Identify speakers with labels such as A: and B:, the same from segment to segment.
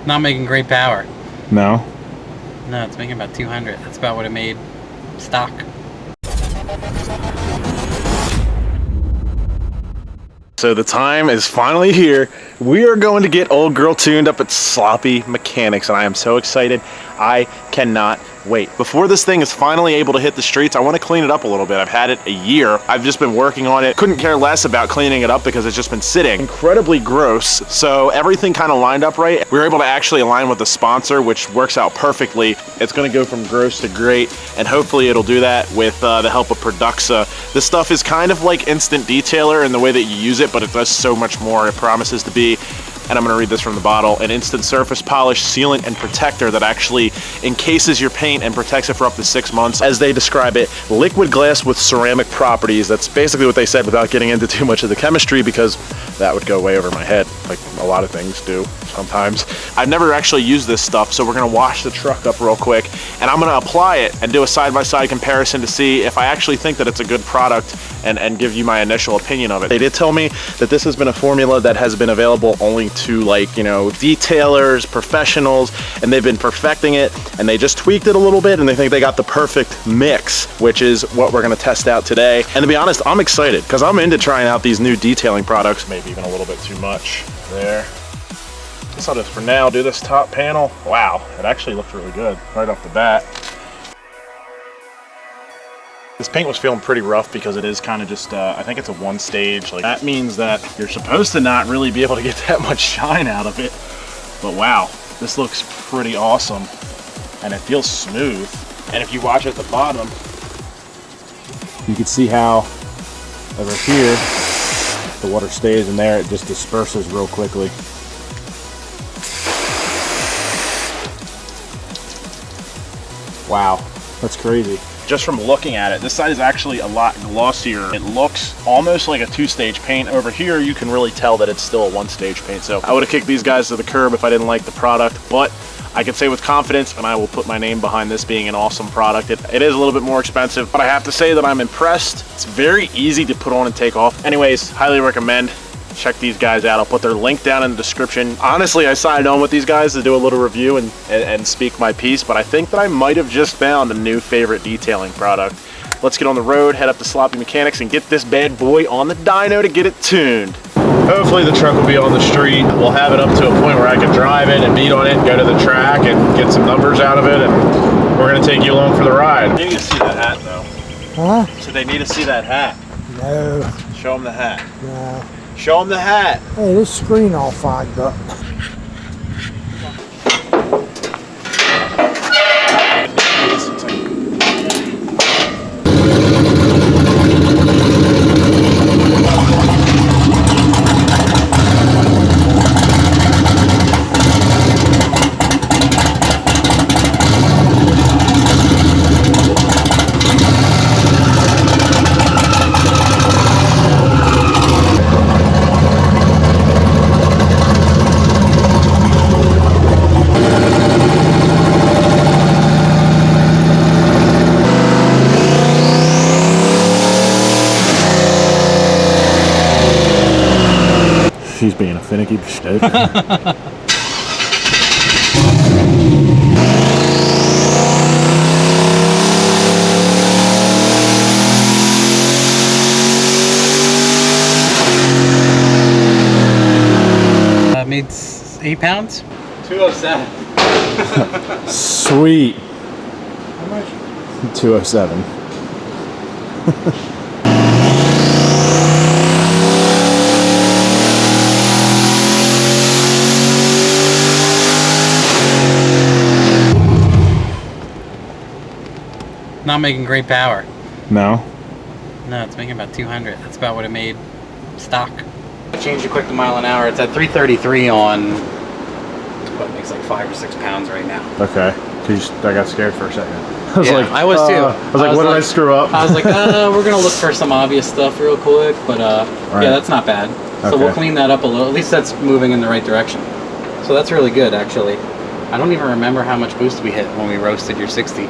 A: Not making great power.
B: No?
A: No, it's making about 200. That's about what it made stock.
B: So the time is finally here. We are going to get old girl tuned up at Sloppy Mechanics, and I am so excited. I cannot wait. Before this thing is finally able to hit the streets, I want to clean it up a little bit. I've had it a year. I've just been working on it. Couldn't care less about cleaning it up because it's just been sitting. Incredibly gross. So everything kind of lined up right. We were able to actually align with the sponsor, which works out perfectly. It's going to go from gross to great, and hopefully it'll do that with the help of Produxa. This stuff is kind of like instant detailer in the way that you use it, but it does so much more. It promises to be. And I'm going to read this from the bottle: an instant surface polish, sealant, and protector that actually encases your paint and protects it for up to 6 months. As they describe it, liquid glass with ceramic properties. That's basically what they said without getting into too much of the chemistry, because that would go way over my head, like a lot of things do sometimes. I've never actually used this stuff, so we're going to wash the truck up real quick, and I'm going to apply it and do a side-by-side comparison to see if I actually think that it's a good product and give you my initial opinion of it. They did tell me that this has been a formula that has been available only to, like, you know, detailers, professionals, and they've been perfecting it, and they just tweaked it a little bit, and they think they got the perfect mix, which is what we're gonna test out today. And to be honest, I'm excited because I'm into trying out these new detailing products. Maybe even a little bit too much there. Guess I'll just for now do this top panel. Wow, it actually looked really good right off the bat. This paint was feeling pretty rough because it is kind of just, I think it's a one stage. Like, that means that you're supposed to not really be able to get that much shine out of it. But wow, this looks pretty awesome. And it feels smooth. And if you watch at the bottom, you can see how over here, the water stays in there. It just disperses real quickly. Wow, that's crazy. Just from looking at it, this side is actually a lot glossier. It looks almost like a two-stage paint. Over here, you can really tell that it's still a one-stage paint. So I would have kicked these guys to the curb if I didn't like the product, but I can say with confidence, and I will put my name behind this being an awesome product. It is a little bit more expensive, but I have to say that I'm impressed. It's very easy to put on and take off. Anyways, highly recommend. Check these guys out. I'll put their link down in the description. Honestly, I signed on with these guys to do a little review and speak my piece, but I think that I might have just found a new favorite detailing product. Let's get on the road, head up to Sloppy Mechanics, and get this bad boy on the dyno to get it tuned. Hopefully the truck will be on the street. We'll have it up to a point where I can drive it and beat on it and go to the track and get some numbers out of it, and we're going to take you along for the ride. They need to see that hat, though.
C: Huh?
B: So they need to see that hat.
C: No.
B: Show them the hat.
C: No.
B: Show them the hat.
C: Hey, this screen all fogged up.
B: She's being a finicky stoker.
A: Made 8 pounds?
B: 207. Sweet.
A: How much?
B: 207.
A: Not making great power.
B: No?
A: No, it's making about 200. That's about what it made stock. Changed it quick to mile an hour. It's at 333 on what makes like 5 or 6 pounds right now.
B: Okay. I got scared for a second. I was like,
A: I was too.
B: I was like, what did I screw up?
A: I was like, we're gonna look for some obvious stuff real quick, but
B: right.
A: Yeah, that's not bad. So we'll clean that up a little. At least that's moving in the right direction. So that's really good, actually. I don't even remember how much boost we hit when we roasted your 60.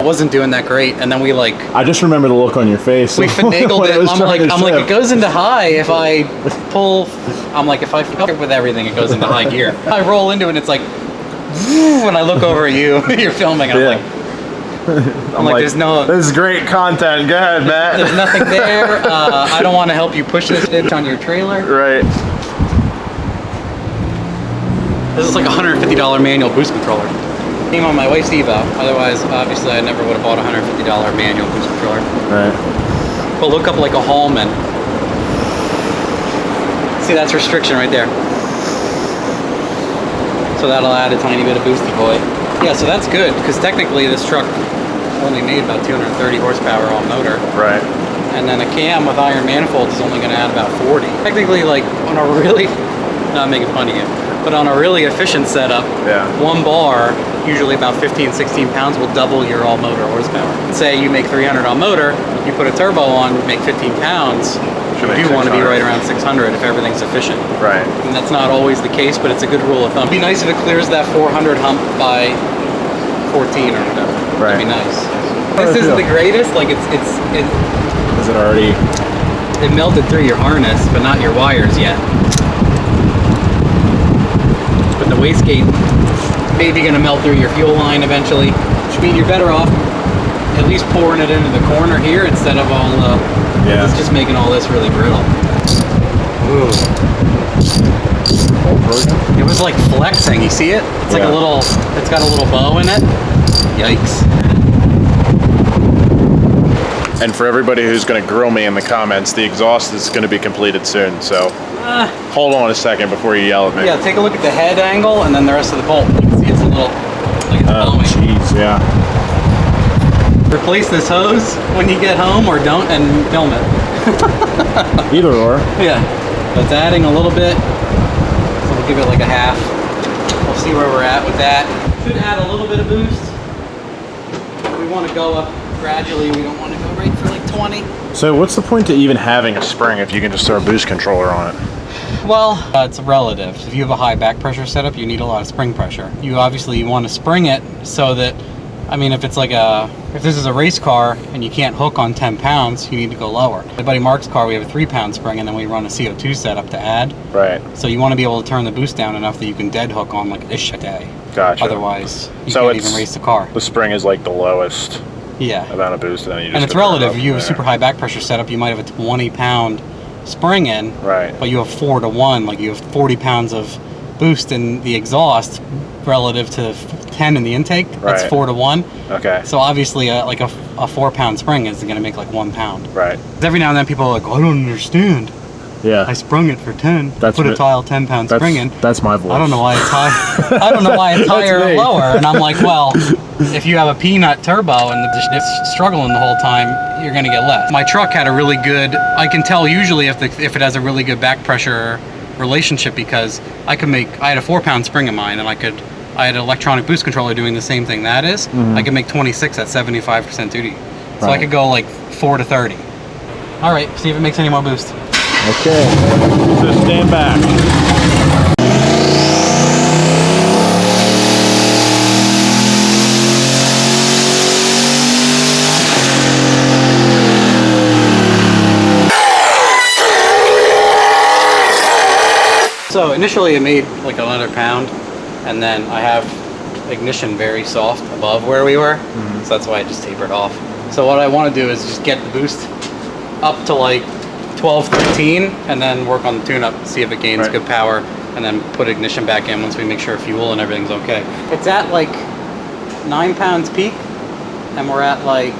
A: wasn't doing that great, and then we like
B: I just remember the look on your face.
A: we finagled
B: when
A: it.
B: was
A: I'm
B: trying
A: like,
B: to shift.
A: it goes into high if I pull. I'm like, if I fuck it with everything, it goes into high gear. I roll into it, and it's like, when I look over at you, you're filming, and I'm like, there's no.
B: This is great content. Go ahead, Matt.
A: There's nothing there. I don't want to help you push this in on your trailer.
B: Right.
A: This is like a $150 manual boost controller. Came on my wife's Evo. Otherwise, obviously, I never would have bought a $150 manual boost controller.
B: Right.
A: But look up like a Hallman. See, that's restriction right there. So that'll add a tiny bit of boosty boy. Yeah, so that's good, because technically this truck only made about 230 horsepower on motor.
B: Right.
A: And then a cam with iron manifold is only going to add about 40. Technically, like, on a really, not making fun of you, but on a really efficient setup, one bar, usually about 15, 16 pounds, will double your all motor horsepower. Say you make 300 on motor, you put a turbo on, make 15 pounds, you do want to be right around 600 if everything's efficient.
B: Right.
A: And that's not always the case, but it's a good rule of thumb. It'd be nice if it clears that 400 hump by 14 or whatever.
B: Right.
A: That'd be nice. This isn't the greatest, like it
B: Is it already?
A: It melted through your harness, but not your wires yet. But the wastegate maybe gonna melt through your fuel line eventually, which means you're better off at least pouring it into the corner here instead of all it's just making all this really brittle. Ooh. It was like flexing, you see it? It's like a little, it's got a little bow in it. Yikes.
B: And for everybody who's going to grill me in the comments, the exhaust is going to be completed soon, so hold on a second before you yell at me.
A: Yeah, take a look at the head angle and then the rest of the bolt. You can see it's a little, like it's blowing.
B: Jeez, yeah.
A: Replace this hose when you get home or don't and film it.
B: Either or.
A: Yeah. But it's adding a little bit, so we'll give it like a half. We'll see where we're at with that. Should add a little bit of boost. We want to go up gradually. We don't want to go right for like 20.
B: So what's the point to even having a spring if you can just throw a boost controller on it?
A: Well, it's relative. If you have a high back pressure setup, you need a lot of spring pressure. You obviously want to spring it so that, I mean, if it's like if this is a race car and you can't hook on 10 pounds, you need to go lower. My buddy Mark's car, we have a 3-pound spring and then we run a CO2 setup to add.
B: Right.
A: So you want to be able to turn the boost down enough that you can dead hook on like ish a day.
B: Gotcha.
A: Otherwise, you can't even race the car.
B: The spring is like the lowest amount of boost, and then you just
A: and it's relative. If you have a super high back pressure setup, you might have a 20-pound spring in, but you have 4 to 1. Like you have 40 pounds of boost in the exhaust relative to 10 in the intake. That's 4 to 1.
B: Okay.
A: So obviously, like a 4-pound spring is going to make like 1 pound.
B: Right.
A: Every now and then, people are like, "I don't understand.
B: Yeah.
A: I sprung it for 10.
B: That's
A: put a tile 10-pound spring in."
B: That's my voice.
A: I don't know why it's high. I don't know why it's higher or lower. And I'm like, well, if you have a peanut turbo and it's struggling the whole time, you're going to get less. My truck had a really good. I can tell usually if it has a really good back pressure relationship because I had a 4-pound spring in mine, and I had an electronic boost controller doing the same thing that is. I could make 26 at 75% duty. So I could go like 4 to 30. All right, see if it makes any more boost.
B: Okay, so stand back.
A: So initially it made like another pound, and then I have ignition very soft above where we were, so that's why I just tapered off. So what I want to do is just get the boost up to like 12, 13, and then work on the tune-up, see if it gains good power, and then put ignition back in once we make sure fuel and everything's okay. It's at like 9 pounds peak, and we're at like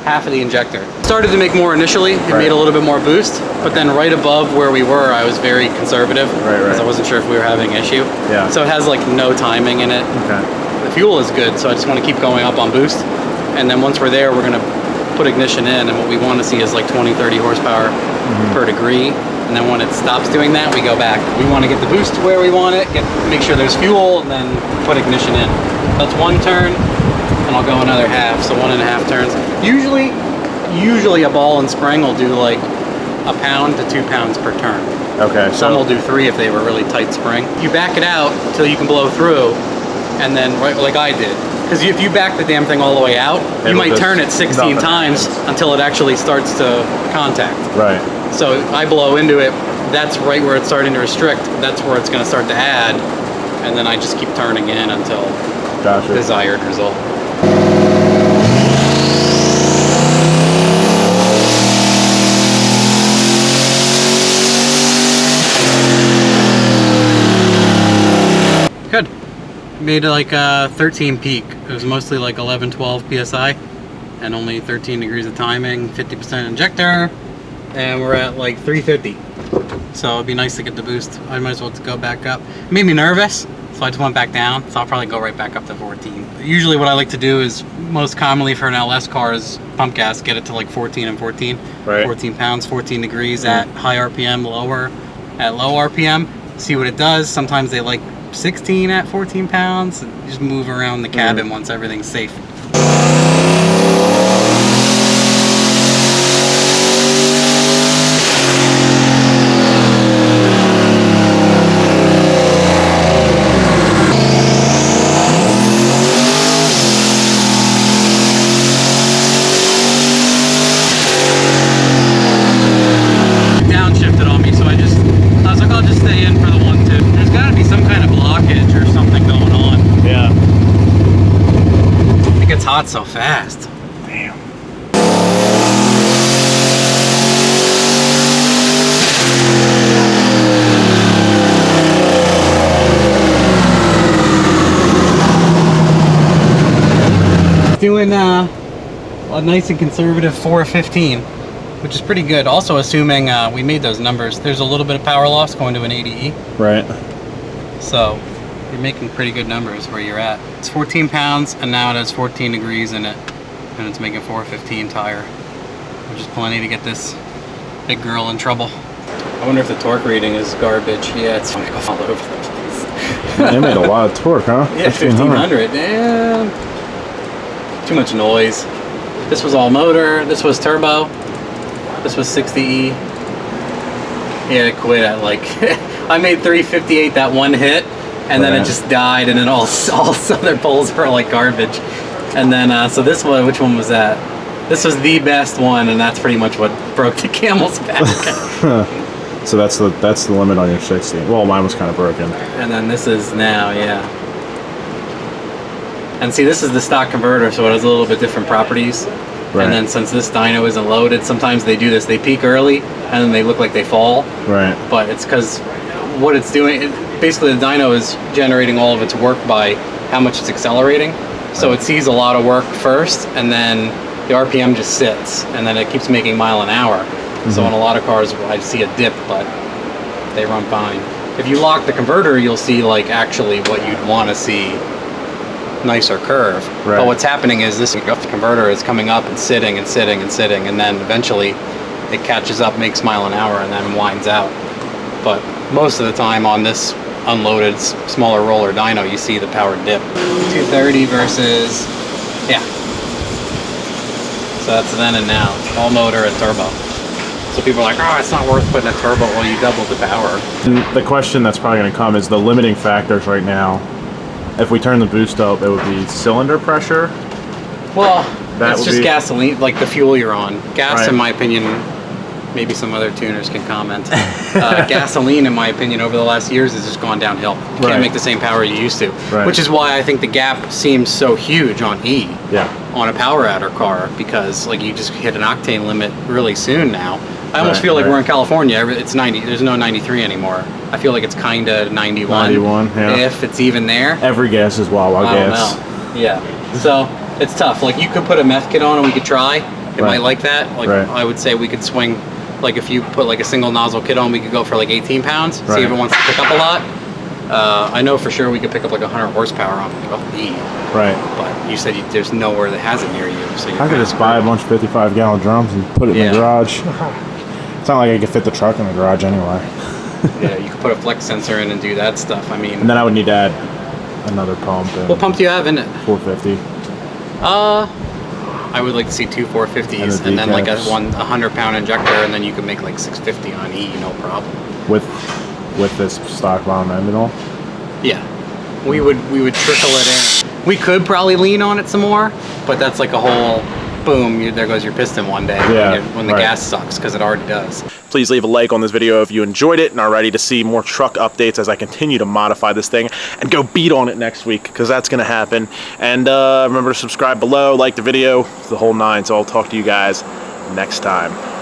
A: half of the injector. Started to make more initially, it made a little bit more boost, but then right above where we were, I was very conservative, because I wasn't sure if we were having an issue. Yeah. So it has like no timing in it. Okay. The fuel is good, so I just want to keep going up on boost, and then once we're there, we're gonna put ignition in, and what we want to see is like 20, 30 horsepower per degree, and then when it stops doing that, we go back. We want to get the boost to where we want it, make sure there's fuel, and then put ignition in. That's 1 turn, and I'll go another half, so 1.5 turns. Usually a ball and spring will do like 1 pound to 2 pounds per turn. Okay. Some will do 3 if they were really tight spring. You back it out till you can blow through, and then like I did, Because if you back the damn thing all the way out, you might turn it 16 times until it actually starts to contact.
B: Right.
A: So I blow into it, that's right where it's starting to restrict, that's where it's going to start to add, and then I just keep turning in until desired result. Good. Made like a 13 peak. It was mostly like 11, 12 PSI and only 13 degrees of timing, 50% injector, and we're at like 350. So it'd be nice to get the boost. I might as well go back up. It made me nervous, so I just went back down. So I'll probably go right back up to 14. Usually what I like to do is, most commonly for an LS car, is pump gas, get it to like 14 and 14. Right. 14 pounds, 14 degrees at high RPM, lower at low RPM. See what it does. Sometimes they like 16 at 14 pounds. Just move around the cabin once everything's safe. Downshifted on me, so I was like, I'll just stay in for the 1-2. There's got to be some kind of blockage or something going on.
B: Yeah.
A: It gets hot so fast.
B: Damn.
A: Doing a nice and conservative 415, which is pretty good. Also assuming we made those numbers, there's a little bit of power loss going to an 80E.
B: Right.
A: So you're making pretty good numbers where you're at. It's 14 pounds and now it has 14 degrees in it, and it's making 415 tire, which is plenty to get this big girl in trouble. I wonder if the torque reading is garbage. Yeah, it's like all over the place.
B: They made a lot of torque, huh?
A: Yeah, 1500. Damn. Too much noise. This was all motor. This was turbo. This was 60E. Yeah, it quit at like I made 358 that one hit, and then it just died, and then all other poles were like garbage. And then so this one, which one was that? This was the best one, and that's pretty much what broke the camel's back.
B: So that's the limit on your 60. Well, mine was kind of broken.
A: And then this is now, yeah. And see, this is the stock converter, so it has a little bit different properties. Right. And then since this dyno isn't loaded, sometimes they do this. They peak early, and then they look like they fall. Right. But it's because what it's doing, basically the dyno is generating all of its work by how much it's accelerating. So it sees a lot of work first, and then the RPM just sits, and then it keeps making mile an hour. So in a lot of cars, I see a dip, but they run fine. If you lock the converter, you'll see like actually what you'd want to see. Nicer curve. Right. But what's happening is this converter is coming up and sitting and sitting and sitting, and then eventually it catches up, makes mile an hour, and then winds out. But most of the time on this unloaded smaller roller dyno, you see the power dip. 230 versus, yeah. So that's then and now, all motor and turbo. So people are like, oh, it's not worth putting a turbo. Well, you doubled the power.
B: And the question that's probably going to come is the limiting factors right now. If we turn the boost up, it would be cylinder pressure.
A: Well, that's just gasoline, like the fuel you're on. Gas, in my opinion, maybe some other tuners can comment. Gasoline, in my opinion, over the last years has just gone downhill. You can't make the same power you used to. Which is why I think the gap seems so huge on E. Yeah. On a power adder car, because like you just hit an octane limit really soon now. I almost feel like we're in California. It's 90. There's no 93 anymore. I feel like it's kind of 91. 91, yeah. If it's even there.
B: Every gas is Wawa gas.
A: I don't know. Yeah. So it's tough. Like you could put a meth kit on and we could try. It might like that. Like I would say we could swing. Like if you put like a single nozzle kit on, we could go for like 18 pounds. See if it wants to pick up a lot. I know for sure we could pick up like 100 horsepower on E. Right. But you said there's nowhere that has it near you. So
B: I could just buy a bunch of 55-gallon drums and put it in the garage. It's not like I could fit the truck in the garage anyway.
A: Yeah, you could put a flex sensor in and do that stuff. I mean,
B: and then I would need to add another pump.
A: What pump do you have in it?
B: 450.
A: I would like to see two 450s and then like a 100-pound injector, and then you could make like 650 on E, no problem.
B: With this stock bottom end and all.
A: Yeah, we would trickle it in. We could probably lean on it some more, but that's like a whole boom, there goes your piston one day when the gas sucks, because it already does.
B: Please leave a like on this video if you enjoyed it and are ready to see more truck updates as I continue to modify this thing and go beat on it next week, because that's going to happen. And remember to subscribe below, like the video, the whole nine. So I'll talk to you guys next time.